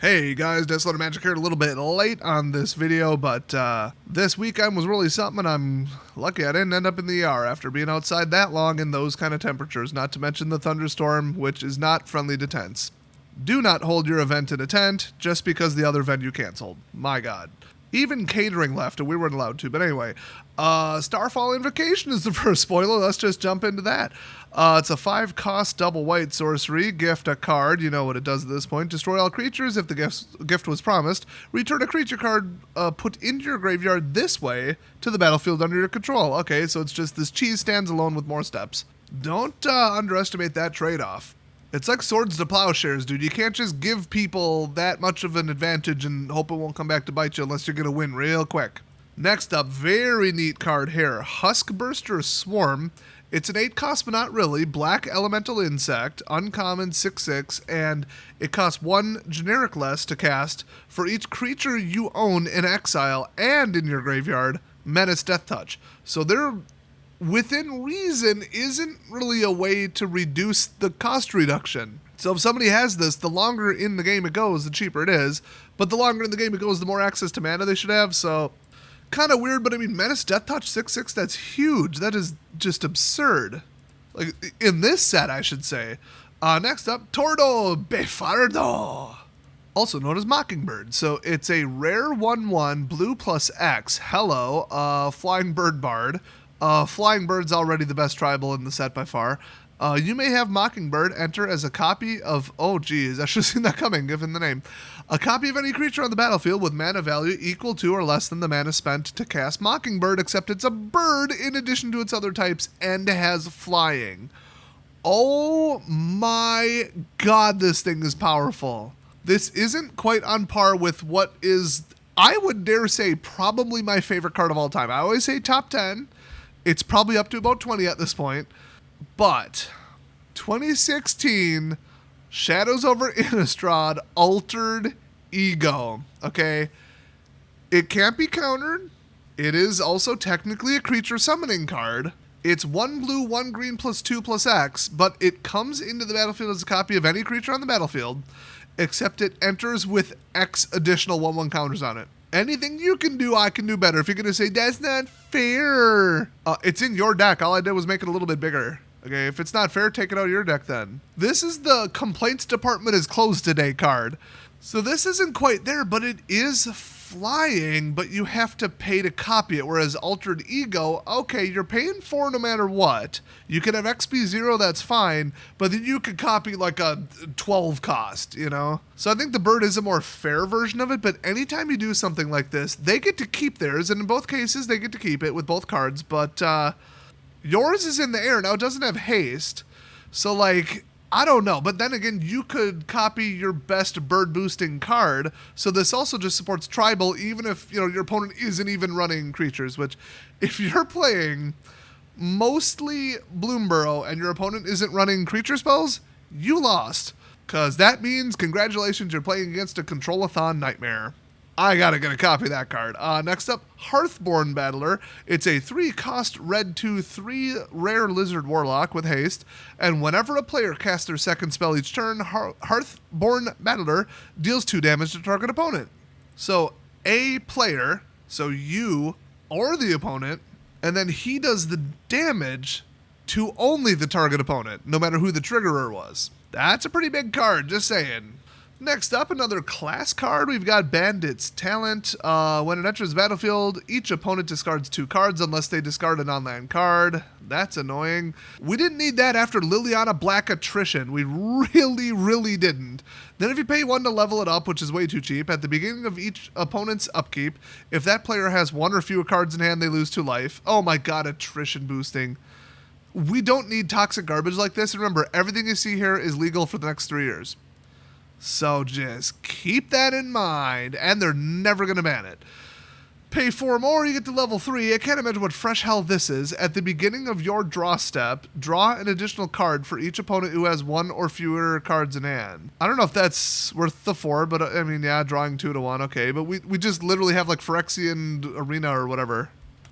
Hey guys, Desolate Magic here, a little bit late on this video, but this weekend was really something, and I'm lucky I didn't end up in the ER after being outside that long in those kind of temperatures, not to mention the thunderstorm, which is not friendly to tents. Do not hold your event in a tent just because the other venue canceled. My god. Even catering left, and we weren't allowed to. But anyway, Starfall Invocation is the first spoiler. Let's just jump into that. It's a 5-cost double white sorcery. Gift a card. You know what it does at this point. Destroy all creatures if the gift was promised. Return a creature card put into your graveyard this way to the battlefield under your control. Okay, so it's just this cheese stands alone with more steps. Don't underestimate that trade-off. It's like swords to plowshares, dude. You can't just give people that much of an advantage and hope it won't come back to bite you unless you're going to win real quick. Next up, very neat card here. Huskburster Swarm. It's an 8-cost, but not really. Black Elemental Insect, uncommon 6/6, and it costs 1 generic less to cast for each creature you own in exile and in your graveyard, Menace Death Touch. So they're within reason isn't really a way to reduce the cost reduction. So if somebody has this, the longer in the game it goes, the cheaper it is. But the longer in the game it goes, the more access to mana they should have. So kind of weird, but I mean, Menace Death Touch 6/6, that's huge. That is just absurd. Like, in this set, I should say. Next up, Tordo Befardo, also known as Mockingbird. So it's a rare 1/1, blue plus X. Hello, Flying Bird Bard. Flying Bird's already the best tribal in the set by far. You may have Mockingbird enter as a copy of... Oh, geez, I should have seen that coming, given the name. A copy of any creature on the battlefield with mana value equal to or less than the mana spent to cast Mockingbird, except it's a bird in addition to its other types and has flying. Oh my god, this thing is powerful. This isn't quite on par with what is, I would dare say, probably my favorite card of all time. I always say top 10. It's probably up to about 20 at this point. But 2016 Shadows over Innistrad Altered Ego. Okay? It can't be countered. It is also technically a creature summoning card. It's 1 blue, 1 green plus 2 plus X, but it comes into the battlefield as a copy of any creature on the battlefield, except it enters with X additional 1/1 counters on it. Anything you can do, I can do better. If you're going to say, that's not fair, it's in your deck. All I did was make it a little bit bigger. Okay, if it's not fair, take it out of your deck then. This is the Complaints Department is Closed Today card. So this isn't quite there, but it is flying, but you have to pay to copy it. Whereas Altered Ego, okay, you're paying 4 no matter what. You can have XP 0, that's fine, but then you could copy like a 12 cost, you know? So I think the bird is a more fair version of it, but anytime you do something like this, they get to keep theirs, and in both cases, they get to keep it with both cards, but yours is in the air. Now, it doesn't have haste, so like, I don't know, but then again, you could copy your best bird boosting card, so this also just supports tribal, even if, you know, your opponent isn't even running creatures, which, if you're playing mostly Bloomburrow and your opponent isn't running creature spells, you lost, because that means, congratulations, you're playing against a Control-a-thon nightmare. I gotta get a copy of that card. Next up, Hearthborn Battler. It's a 3-cost red 2/3 rare lizard warlock with haste, and whenever a player casts their second spell each turn, Hearthborn Battler deals 2 damage to target opponent. So a player, so you or the opponent, and then he does the damage to only the target opponent, no matter who the triggerer was. That's a pretty big card, just saying. Next up, another class card. We've got Bandit's Talent. When it enters the battlefield, each opponent discards 2 cards unless they discard an online card. That's annoying. We didn't need that after Liliana Black Attrition. We really didn't. Then if you pay 1 to level it up, which is way too cheap, at the beginning of each opponent's upkeep, if that player has 1 or fewer cards in hand, they lose 2 life. Oh my god, attrition boosting. We don't need toxic garbage like this. And remember, everything you see here is legal for the next 3 years. So just keep that in mind, and they're never going to ban it. Pay 4 more, you get to level 3. I can't imagine what fresh hell this is. At the beginning of your draw step, draw an additional card for each opponent who has 1 or fewer cards in hand. I don't know if that's worth the 4, but I mean, yeah, drawing 2 to 1, okay. But we just literally have like Phyrexian Arena or whatever.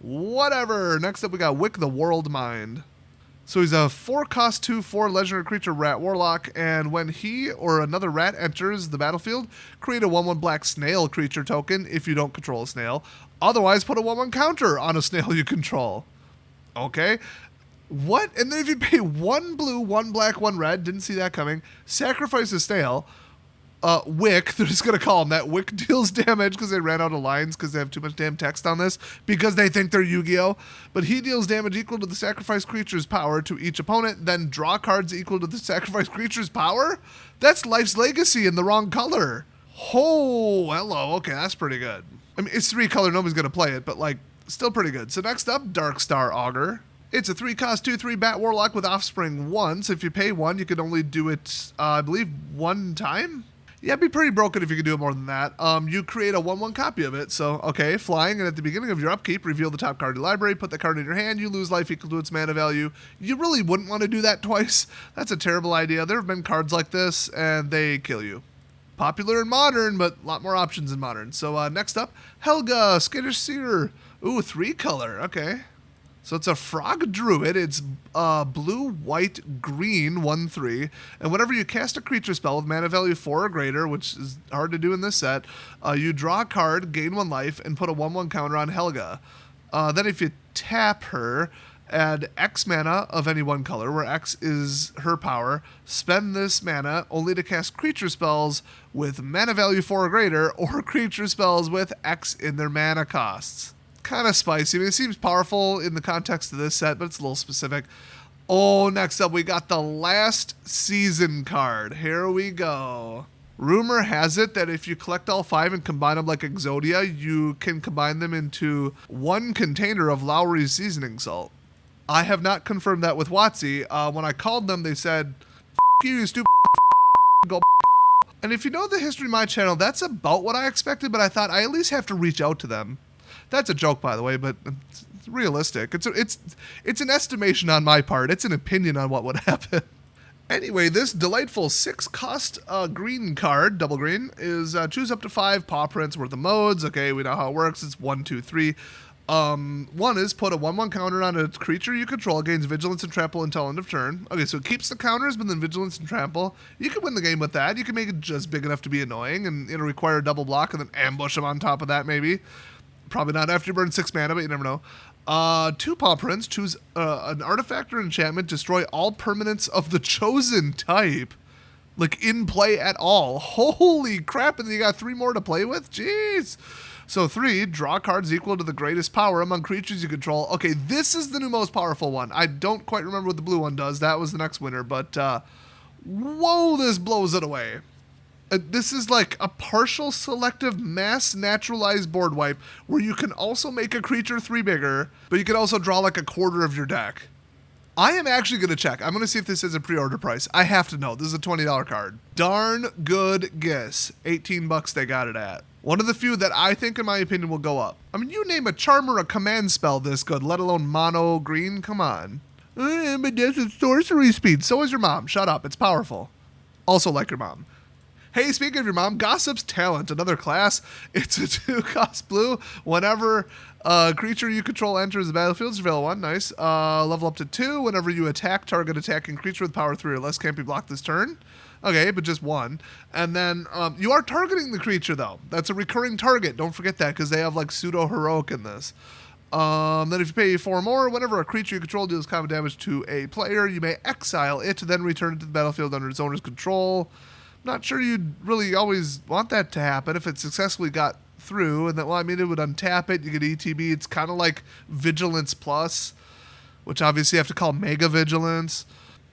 Whatever. Next up, we got Wick the World Mind. So he's a 4-cost 2/4 legendary creature rat warlock, and when he or another rat enters the battlefield, create a 1/1 black snail creature token if you don't control a snail. Otherwise, put a 1/1 counter on a snail you control. Okay. What? And then if you pay 1 blue, 1 black, 1 red, didn't see that coming, sacrifice a snail. Wick, they're just going to call him that. Wick deals damage because they ran out of lines because they have too much damn text on this because they think they're Yu-Gi-Oh! But he deals damage equal to the sacrificed creature's power to each opponent, then draw cards equal to the sacrificed creature's power? That's Life's Legacy in the wrong color. Oh, hello. Okay, that's pretty good. I mean, it's 3 color, nobody's going to play it, but like, still pretty good. So next up, Dark Star Augur. It's a 3-cost 2/3 bat warlock with offspring once. If you pay 1, you can only do it, I believe, 1 time? Yeah, it'd be pretty broken if you could do it more than that. You create a 1/1 copy of it. So, okay, flying, and at the beginning of your upkeep, reveal the top card of your library, put the card in your hand, you lose life equal to its mana value. You really wouldn't want to do that twice. That's a terrible idea. There have been cards like this, and they kill you. Popular in Modern, but a lot more options in Modern. So, next up, Helga, Skittish Seer. Ooh, 3 color, okay. So it's a frog druid. It's blue, white, green, 1/3. And whenever you cast a creature spell with mana value 4 or greater, which is hard to do in this set, you draw a card, gain 1 life, and put a 1/1 counter on Helga. Then if you tap her, add X mana of any 1 color, where X is her power. Spend this mana only to cast creature spells with mana value 4 or greater, or creature spells with X in their mana costs. Kind of spicy. I mean, it seems powerful in the context of this set, but it's a little specific. Oh, next up, we got the last season card. Here we go. Rumor has it that if you collect all 5 and combine them like Exodia, you can combine them into 1 container of Lowry's seasoning salt. I have not confirmed that with WOTC. When I called them, they said, F you stupid go. And if you know the history of my channel, that's about what I expected, but I thought I at least have to reach out to them. That's a joke, by the way, but it's realistic. It's an estimation on my part. It's an opinion on what would happen. Anyway, this delightful 6-cost green card, double green, is choose up to 5 paw prints worth of modes. Okay, we know how it works. It's 1, 2, 3. 1 is put a 1/1 counter on a creature you control, gains vigilance and trample until end of turn. Okay, so it keeps the counters, but then vigilance and trample. You can win the game with that. You can make it just big enough to be annoying, and it'll require a double block, and then ambush them on top of that, maybe. Probably not after you burn 6 mana, but you never know. 2 paw prints. Choose an artifact or enchantment. Destroy all permanents of the chosen type. Like, in play at all. Holy crap, and then you got 3 more to play with? Jeez. So 3, draw cards equal to the greatest power among creatures you control. Okay, this is the new most powerful one. I don't quite remember what the blue one does. That was the next winner, but whoa, this blows it away. This is like a partial selective mass naturalized board wipe where you can also make a creature 3 bigger, but you can also draw like a quarter of your deck. I am actually going to check. I'm going to see if this is a pre-order price. I have to know. This is a $20 card. Darn good guess. $18 they got it at. One of the few that I think, in my opinion, will go up. I mean, you name a charm or a command spell this good, let alone mono green. Come on. But this is sorcery speed. So is your mom. Shut up. It's powerful. Also like your mom. Hey, speaking of your mom, Gossip's Talent, another class. It's a 2-cost blue. Whenever a creature you control enters the battlefield, surveil 1, nice. Level up to 2. Whenever you attack, target attacking creature with power 3 or less can't be blocked this turn. Okay, but just 1. And then you are targeting the creature, though. That's a recurring target. Don't forget that, because they have like pseudo-heroic in this. Then if you pay 4 more, whenever a creature you control deals combat damage to a player, you may exile it, then return it to the battlefield under its owner's control. Not sure you'd really always want that to happen if it successfully got through. And that, well, I mean, it would untap it. You get ETB. It's kind of like Vigilance Plus, which obviously you have to call Mega Vigilance.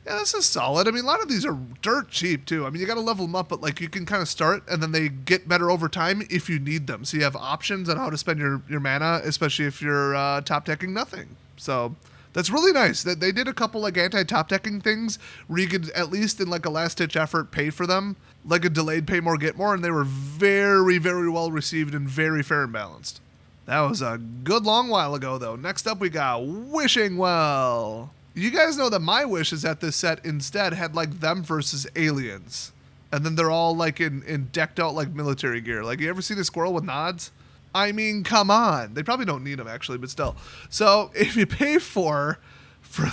Yeah, this is solid. I mean, a lot of these are dirt cheap, too. I mean, you got to level them up, but like you can kind of start, and then they get better over time if you need them. So you have options on how to spend your mana, especially if you're top decking nothing. So that's really nice. They did a couple like anti-top decking things where you could, at least in like a last-ditch effort, pay for them. Like a delayed pay more, get more, and they were very, very well received and very fair and balanced. That was a good long while ago, though. Next up, we got Wishing Well. You guys know that my wish is that this set instead had like them versus aliens. And then they're all like in decked out like military gear. Like, you ever seen a squirrel with nods? I mean, come on. They probably don't need them, actually, but still. So if you pay for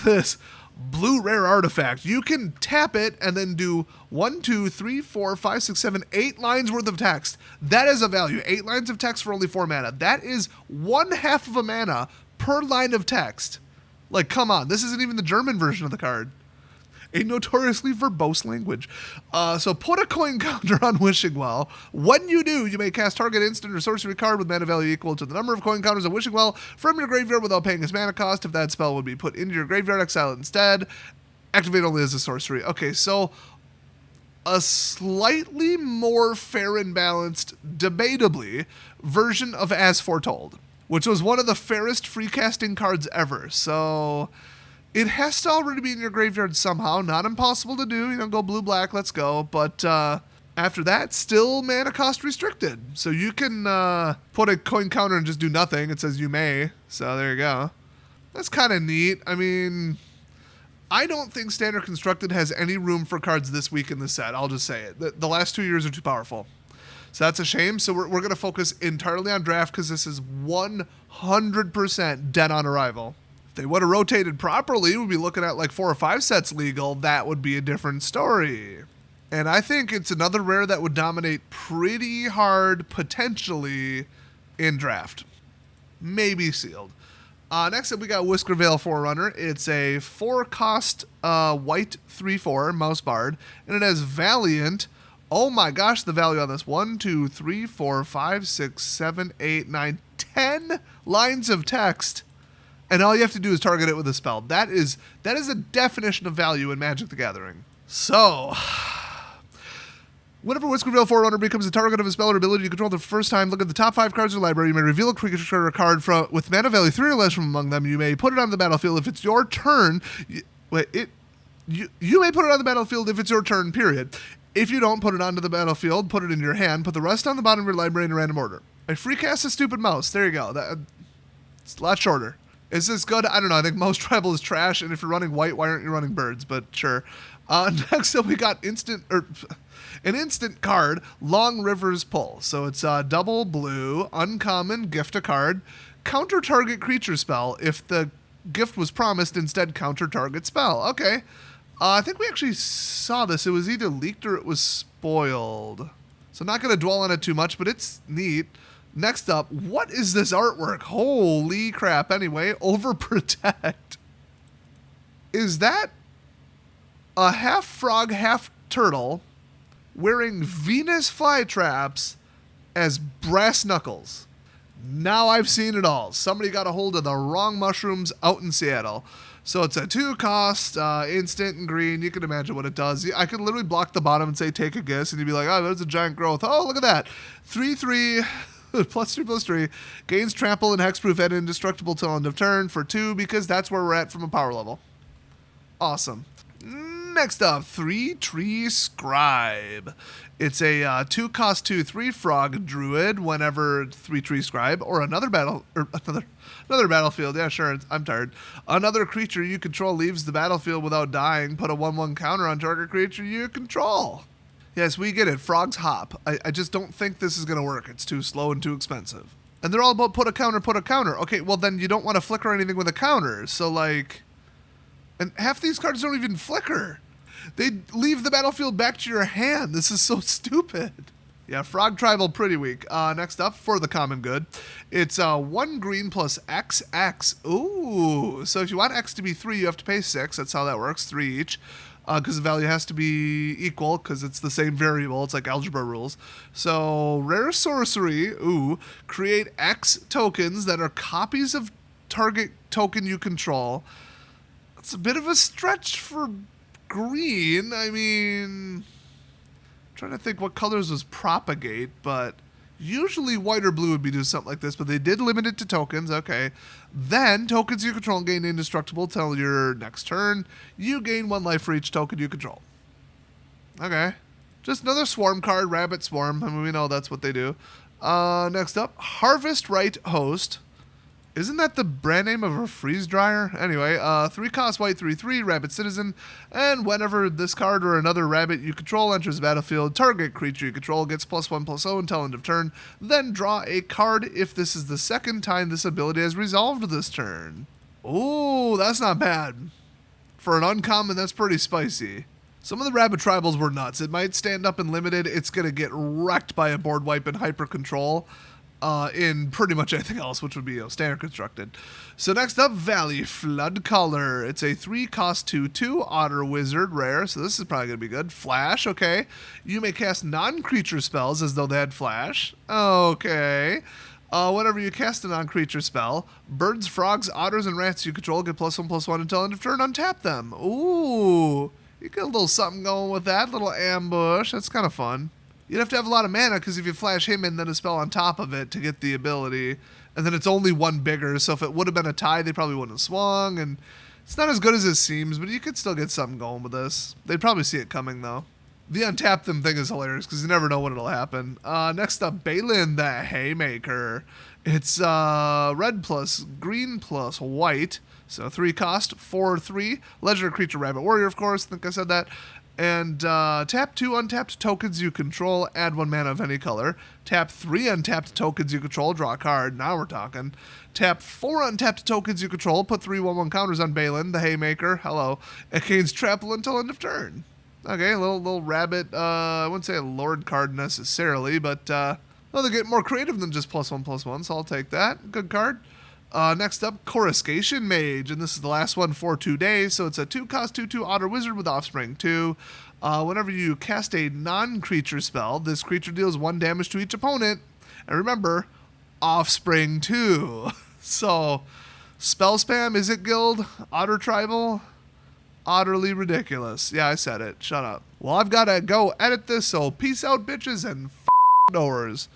this blue rare artifact. You can tap it and then do 1, 2, 3, 4, 5, 6, 7, 8 lines worth of text. That is a value. 8 lines of text for only 4 mana. That is 1/2 of a mana per line of text. Like, come on. This isn't even the German version of the card. A notoriously verbose language. So put a coin counter on Wishing Well. When you do, you may cast target instant or sorcery card with mana value equal to the number of coin counters on Wishing Well from your graveyard without paying its mana cost. If that spell would be put into your graveyard, exile it instead. Activate only as a sorcery. Okay, so a slightly more fair and balanced, debatably, version of As Foretold, which was one of the fairest free casting cards ever. So it has to already be in your graveyard somehow. Not impossible to do. You know, go blue-black, let's go. But after that, still mana cost restricted. So you can put a coin counter and just do nothing. It says you may. So there you go. That's kind of neat. I mean, I don't think Standard Constructed has any room for cards this week in the set. I'll just say it. The last 2 years are too powerful. So that's a shame. So we're going to focus entirely on draft because this is 100% dead on arrival. They would have rotated properly, we'd be looking at like 4 or 5 sets legal. That would be a different story. And I think it's another rare that would dominate pretty hard, potentially, in draft. Maybe sealed. Next up, we got Whiskervale Forerunner. It's a 4-cost white 3/4 Mouse Bard, and it has Valiant. Oh my gosh, the value on this. 1, 2, 3, 4, 5, 6, 7, 8, 9, 10 lines of text. And all you have to do is target it with a spell. That is a definition of value in Magic the Gathering. So, whenever Whiskervale Forerunner becomes a target of a spell or ability you control the first time, look at the top 5 cards in your library. You may reveal a creature or card with mana value 3 or less from among them. You may put it on the battlefield if it's your turn. You may put it on the battlefield if it's your turn, period. If you don't put it onto the battlefield, put it in your hand. Put the rest on the bottom of your library in a random order. I free cast a stupid mouse. There you go. It's a lot shorter. Is this good? I don't know. I think most tribal is trash, and if you're running white, why aren't you running birds? But sure. Next up, we got an instant card, Long River's Pull. So it's double blue, uncommon, gift a card, counter target creature spell. If the gift was promised, instead counter target spell. Okay. I think we actually saw this. It was either leaked or it was spoiled. So not going to dwell on it too much, but it's neat. Next up, what is this artwork? Holy crap. Anyway, Overprotect. Is that a half frog, half turtle wearing Venus flytraps as brass knuckles? Now I've seen it all. Somebody got a hold of the wrong mushrooms out in Seattle. So it's a 2-cost, instant and green. You can imagine what it does. I could literally block the bottom and say take a guess, and you'd be like, oh, there's a giant growth. Oh, look at that. 3/3. +3/+3, gains trample and hexproof and indestructible till end of turn for 2 because that's where we're at from a power level. Awesome. Next up, 3-Tree Scribe. It's a 2-cost 2/3 frog druid. Whenever 3-Tree Scribe or another battlefield. Yeah, sure. I'm tired. Another creature you control leaves the battlefield without dying. Put a 1/1 counter on target creature you control. Yes, we get it. Frogs hop. I just don't think this is going to work. It's too slow and too expensive. And they're all about put a counter, put a counter. Okay, well then you don't want to flicker anything with a counter. So like, and half these cards don't even flicker. They leave the battlefield back to your hand. This is so stupid. Yeah, Frog Tribal, pretty weak. Next up, for the common good. It's 1 green plus XX. Ooh, so if you want X to be 3, you have to pay 6. That's how that works, 3 each. Because the value has to be equal because it's the same variable. It's like algebra rules. So rare sorcery, create X tokens that are copies of target token you control. It's a bit of a stretch for green. I mean, I'm trying to think what colors was propagate, but usually white or blue would be doing something like this, but they did limit it to tokens. Okay. Then tokens you control gain indestructible till your next turn. You gain 1 life for each token you control. Okay. Just another swarm card, Rabbit Swarm. I mean, we know that's what they do. Next up, Harvest Right Host. Isn't that the brand name of a freeze dryer? Anyway, 3-cost white 3/3 Rabbit Citizen, and whenever this card or another rabbit you control enters the battlefield, target creature you control gets +1/+0 until end of turn. Then draw a card if this is the second time this ability has resolved this turn. Ooh, that's not bad. For an uncommon, that's pretty spicy. Some of the rabbit tribals were nuts. It might stand up in limited. It's going to get wrecked by a board wipe and hyper control in pretty much anything else, which would be standard constructed. So next up, Valley Flood Color. It's a 3-cost 2/2 Otter Wizard rare, so this is probably going to be good. Flash, okay. You may cast non-creature spells as though they had flash. Okay. Whenever you cast a non-creature spell, birds, frogs, otters, and rats you control get +1/+1 until end of turn. Untap them. Ooh. You get a little something going with that. Little ambush. That's kind of fun. You'd have to have a lot of mana because if you flash him in, then a spell on top of it to get the ability. And then it's only one bigger, so if it would have been a tie, they probably wouldn't have swung. And it's not as good as it seems, but you could still get something going with this. They'd probably see it coming, though. The untap them thing is hilarious because you never know when it'll happen. Next up, Balin the Haymaker. It's red plus green plus white. So 3-cost, 4/3. Legendary creature, rabbit warrior, of course. I think I said that. And tap 2 untapped tokens you control, add 1 mana of any color. Tap 3 untapped tokens you control, draw a card. Now we're talking. Tap 4 untapped tokens you control, put 3/1/1 counters on Balin, the Haymaker. Hello. It gains trample until end of turn. Okay, a little rabbit. I wouldn't say a Lord card necessarily, but well, they get more creative than just +1/+1, so I'll take that. Good card. Next up, Coruscation Mage, and this is the last one for 2 days, so it's a 2-cost 2/2 Otter Wizard with Offspring 2. Whenever you cast a non-creature spell, this creature deals 1 damage to each opponent, and remember, Offspring 2. So, spell spam, is it guild? Otter tribal? Utterly ridiculous. Yeah, I said it. Shut up. Well, I've got to go edit this, so peace out, bitches, and doors.